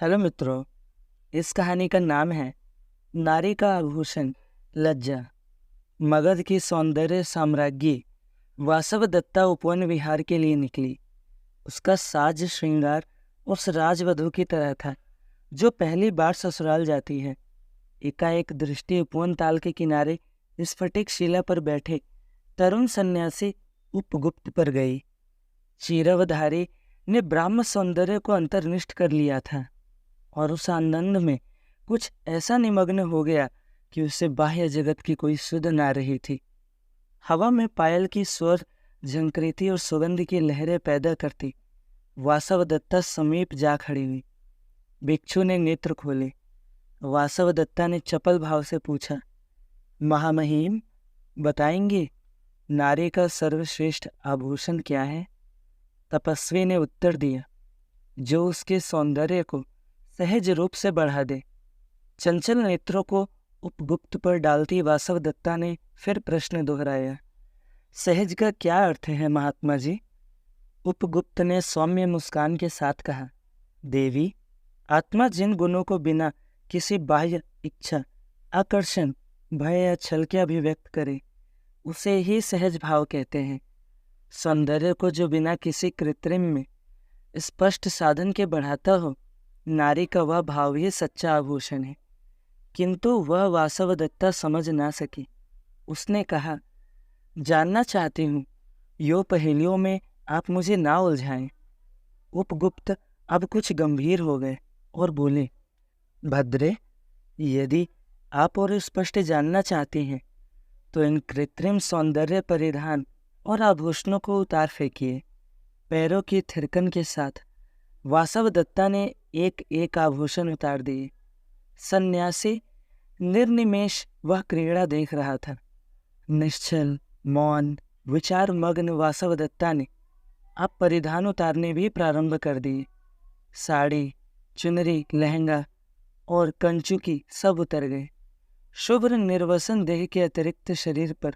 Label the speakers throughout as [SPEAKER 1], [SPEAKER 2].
[SPEAKER 1] Hello मित्रों, इस कहानी का नाम है नारी का आभूषण लज्जा। मगध की सौंदर्य साम्राज्ञी वासवदत्ता उपवन विहार के लिए निकली। उसका साज श्रृंगार उस राजवधू की तरह था जो पहली बार ससुराल जाती है। एकाएक दृष्टि उपवन ताल के किनारे स्फटिक शिला पर बैठे तरुण सन्यासी उपगुप्त पर गई। चीरवधारी ने ब्राह्म सौंदर्य को अंतर्निष्ठ कर लिया था और उस आनंद में कुछ ऐसा निमग्न हो गया कि उसे बाह्य जगत की कोई सुध ना रही थी। हवा में पायल की स्वर झंकृति और सुगंध की लहरें पैदा करती वासवदत्ता समीप जा खड़ी हुई। भिक्षु ने नेत्र खोले। वासवदत्ता ने चपल भाव से पूछा, महामहिम, बताएंगे नारी का सर्वश्रेष्ठ आभूषण क्या है? तपस्वी ने उत्तर दिया, जो उसके सौंदर्य को सहज रूप से बढ़ा दे। चंचल नेत्रों को उपगुप्त पर डालती वासवदत्ता ने फिर प्रश्न दोहराया, सहज का क्या अर्थ है महात्मा जी? उपगुप्त ने सौम्य मुस्कान के साथ कहा, देवी, आत्मा जिन गुणों को बिना किसी बाह्य इच्छा, आकर्षण, भय या छल के अभिव्यक्त करे उसे ही सहज भाव कहते हैं। सौंदर्य को जो बिना किसी कृत्रिम में स्पष्ट साधन के बढ़ाता हो, नारी का वह भाव ही सच्चा आभूषण है। किंतु वह वासवदत्ता समझ ना सकी। उसने कहा, जानना चाहती हूँ, यो पहेलियों में आप मुझे ना उलझाएं। उपगुप्त अब कुछ गंभीर हो गए और बोले, भद्रे, यदि आप और स्पष्ट जानना चाहती हैं तो इन कृत्रिम सौंदर्य परिधान और आभूषणों को उतार फेंकिए। पैरों की थिरकन के साथ वासवदत्ता ने एक एक आभूषण उतार दिए। सन्यासी निर्निमेष वह क्रीड़ा देख रहा था। निश्चल, मौन, विचार मग्न वासवदत्ता ने अब परिधान उतारने भी प्रारंभ कर दिए। साड़ी, चुनरी, लहंगा और कंचुकी सब उतर गए। शुभ्र निर्वसन देह के अतिरिक्त शरीर पर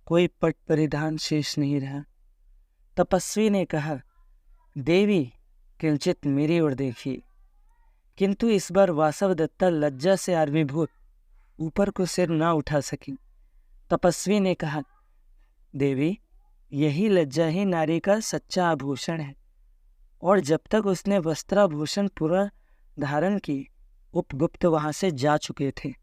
[SPEAKER 1] कोई पट परिधान शेष नहीं रहा। तपस्वी ने कहा, देवी, किंचित मेरी ओर देखिए। किंतु इस बार वासवदत्ता लज्जा से आविर्भूत ऊपर को सिर ना उठा सकी। तपस्वी ने कहा, देवी, यही लज्जा ही नारी का सच्चा आभूषण है। और जब तक उसने वस्त्राभूषण पूरा धारण किए, उपगुप्त वहां से जा चुके थे।